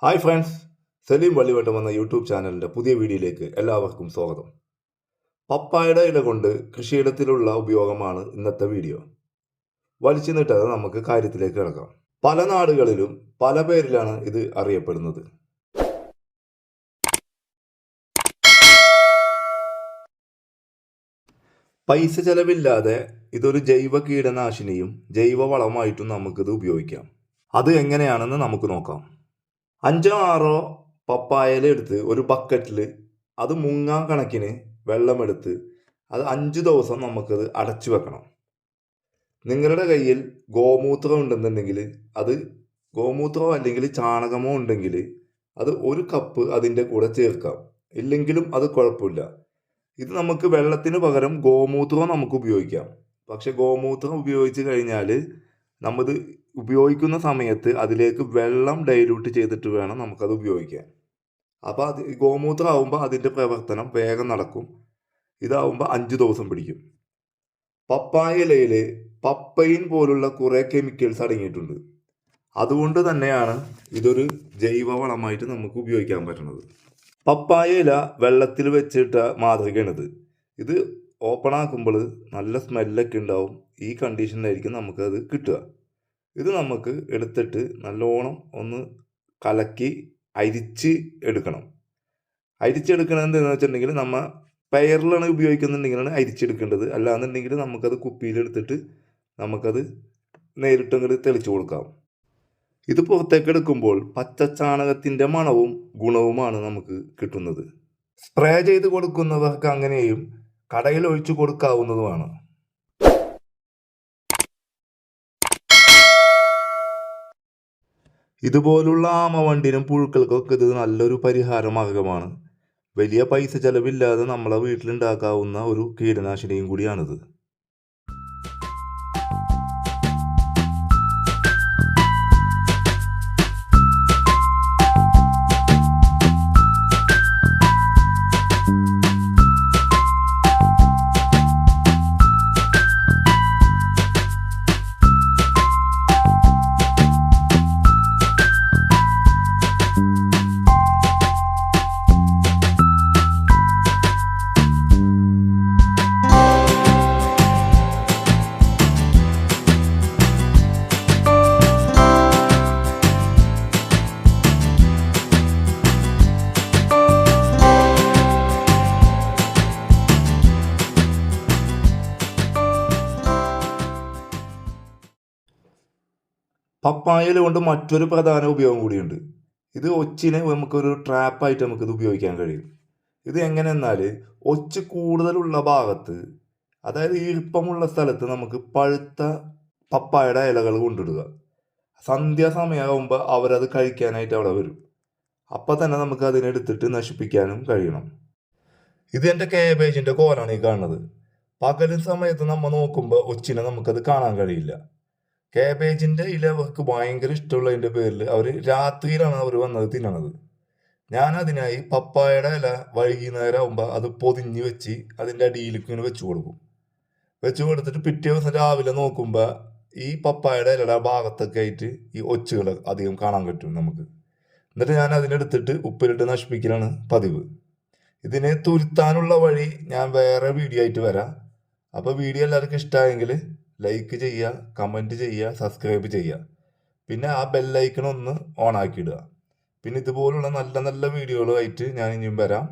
Hi friends, Saleem Vallivattam എന്ന YouTube ചാനലിൻ്റെ പുതിയ വീഡിയോയിലേക്ക് എല്ലാവർക്കും സ്വാഗതം. പപ്പായയുടെ ഇല കൊണ്ട് കൃഷിയിടത്തിലുള്ള ഉപയോഗമാണ് ഇന്നത്തെ വീഡിയോ. വലിച്ചു നീട്ടാതെ നമുക്ക് കാര്യത്തിലേക്ക് കിടക്കാം. പല നാടുകളിലും പല പേരിലാണ് ഇത് അറിയപ്പെടുന്നത്. പൈസ ചെലവില്ലാതെ ഇതൊരു ജൈവ കീടനാശിനിയും ജൈവ വളമായിട്ടും നമുക്കിത് ഉപയോഗിക്കാം. അത് എങ്ങനെയാണെന്ന് നമുക്ക് നോക്കാം. 5-6 പപ്പായയില എടുത്ത് ഒരു ബക്കറ്റിൽ അത് മുങ്ങാൻ കണക്കിന് വെള്ളമെടുത്ത് അത് 5 ദിവസം നമുക്കത് അടച്ചു വെക്കണം. നിങ്ങളുടെ കയ്യിൽ ഗോമൂത്രം ഉണ്ടെന്നുണ്ടെങ്കിൽ അത് ഗോമൂത്രമോ അല്ലെങ്കിൽ ചാണകമോ ഉണ്ടെങ്കിൽ അത് 1 കപ്പ് അതിൻ്റെ കൂടെ ചേർക്കാം. ഇല്ലെങ്കിലും അത് കുഴപ്പമില്ല. ഇത് നമുക്ക് വെള്ളത്തിന് പകരം ഗോമൂത്രം നമുക്ക് ഉപയോഗിക്കാം. പക്ഷെ ഗോമൂത്രം ഉപയോഗിച്ച് കഴിഞ്ഞാൽ നമ്മത് ഉപയോഗിക്കുന്ന സമയത്ത് അതിലേക്ക് വെള്ളം ഡൈല്യൂട്ട് ചെയ്തിട്ട് വേണം നമുക്കത് ഉപയോഗിക്കാൻ. അപ്പോൾ അത് ഗോമൂത്രം ആകുമ്പോൾ അതിൻ്റെ പ്രവർത്തനം വേഗം നടക്കും. ഇതാവുമ്പോൾ 5 ദിവസം പിടിക്കും. പപ്പായ ഇലയിൽ പപ്പൈൻ പോലുള്ള കുറേ കെമിക്കൽസ് അടങ്ങിയിട്ടുണ്ട്. അതുകൊണ്ട് തന്നെയാണ് ഇതൊരു ജൈവ വളമായിട്ട് നമുക്ക് ഉപയോഗിക്കാൻ പറ്റുന്നത്. പപ്പായ ഇല വെള്ളത്തിൽ വെച്ചിട്ട മാതൃകയാണിത്. ഇത് ഓപ്പൺ ആക്കുമ്പോൾ നല്ല സ്മെല്ലൊക്കെ ഉണ്ടാവും. ഈ കണ്ടീഷനിലായിരിക്കും നമുക്കത് കിട്ടുക. ഇത് നമുക്ക് എടുത്തിട്ട് നല്ലോണം ഒന്ന് കലക്കി അരിച്ച് എടുക്കണം. അരിച്ചെടുക്കണത് എന്താണെന്ന് വെച്ചിട്ടുണ്ടെങ്കിൽ നമ്മൾ പയറിലാണ് ഉപയോഗിക്കുന്നുണ്ടെങ്കിലാണ് അരിച്ചെടുക്കേണ്ടത്. അല്ലാന്നുണ്ടെങ്കിൽ നമുക്കത് കുപ്പിയിലെടുത്തിട്ട് നമുക്കത് നേരിട്ടങ്ങോട്ട് തെളിച്ചു കൊടുക്കാം. ഇത് പുറത്തേക്ക് എടുക്കുമ്പോൾ പച്ചച്ചാണകത്തിൻ്റെ മണവും ഗുണവുമാണ് നമുക്ക് കിട്ടുന്നത്. സ്പ്രേ ചെയ്ത് കൊടുക്കുന്നവർക്ക് അങ്ങനെയും കടയിൽ ഒഴിച്ചു കൊടുക്കാവുന്നതുമാണ്. ഇതുപോലുള്ള ആമവണ്ടിനും പുഴുക്കൾക്കൊക്കെ ഇത് നല്ലൊരു പരിഹാര മാർഗമാണ്. വലിയ പൈസ ചെലവില്ലാതെ നമ്മളെ വീട്ടിലുണ്ടാക്കാവുന്ന ഒരു കീടനാശിനിയും കൂടിയാണിത്. പപ്പായയില കൊണ്ട് മറ്റൊരു പ്രധാന ഉപയോഗം കൂടിയുണ്ട്. ഇത് ഒച്ചിനെ നമുക്കൊരു ട്രാപ്പായിട്ട് നമുക്കിത് ഉപയോഗിക്കാൻ കഴിയും. ഇത് എങ്ങനെയെന്നാൽ ഒച്ച് കൂടുതലുള്ള ഭാഗത്ത്, അതായത് ഈർപ്പമുള്ള സ്ഥലത്ത് നമുക്ക് പഴുത്ത പപ്പായയുടെ ഇലകൾ കൊണ്ടിടുക. സന്ധ്യാസമയമാകുമ്പോൾ അവരത് കഴിക്കാനായിട്ട് അവിടെ വരും. അപ്പം തന്നെ നമുക്ക് അതിനെടുത്തിട്ട് നശിപ്പിക്കാനും കഴിയണം. ഇത് എൻ്റെ കേബേജിൻ്റെ കോലാണ് ഈ കാണുന്നത്. പകലും സമയത്ത് നമ്മൾ നോക്കുമ്പോൾ ഒച്ചിനെ നമുക്കത് കാണാൻ കഴിയില്ല. കാബേജിൻ്റെ ഇല അവർക്ക് ഭയങ്കര ഇഷ്ടമുള്ളതിൻ്റെ പേരിൽ അവർ രാത്രിയിലാണ് അവർ വന്നത് തിന്നണത്. ഞാൻ അതിനായി പപ്പായയുടെ ഇല വൈകുന്നേരം ആകുമ്പോൾ അത് പൊതിഞ്ഞ് വെച്ച് അതിൻ്റെ അടിയിലേക്ക് ഇങ്ങനെ വെച്ച് കൊടുക്കും. വെച്ച് കൊടുത്തിട്ട് പിറ്റേ ദിവസം രാവിലെ നോക്കുമ്പോൾ ഈ പപ്പായയുടെ ഇലയുടെ ഭാഗത്തൊക്കെ ആയിട്ട് ഈ ഒച്ചുകൾ അധികം കാണാൻ പറ്റും നമുക്ക്. എന്നിട്ട് ഞാൻ അതിനെടുത്തിട്ട് ഉപ്പിലിട്ട് നശിപ്പിക്കലാണ് പതിവ്. ഇതിനെ തുരുത്താനുള്ള വഴി ഞാൻ വേറെ വീഡിയോ ആയിട്ട് വരാം. അപ്പോൾ വീഡിയോ എല്ലാവർക്കും ഇഷ്ടമായെങ്കിൽ ലൈക്ക് ചെയ്യുക, കമൻറ്റ് ചെയ്യുക, സബ്സ്ക്രൈബ് ചെയ്യുക. പിന്നെ ആ ബെല്ലൈക്കൺ ഒന്ന് ഓൺ ആക്കിയിടുക. പിന്നെ ഇതുപോലുള്ള നല്ല നല്ല വീഡിയോകളുമായിട്ട് ഞാൻ ഇനിയും വരാം.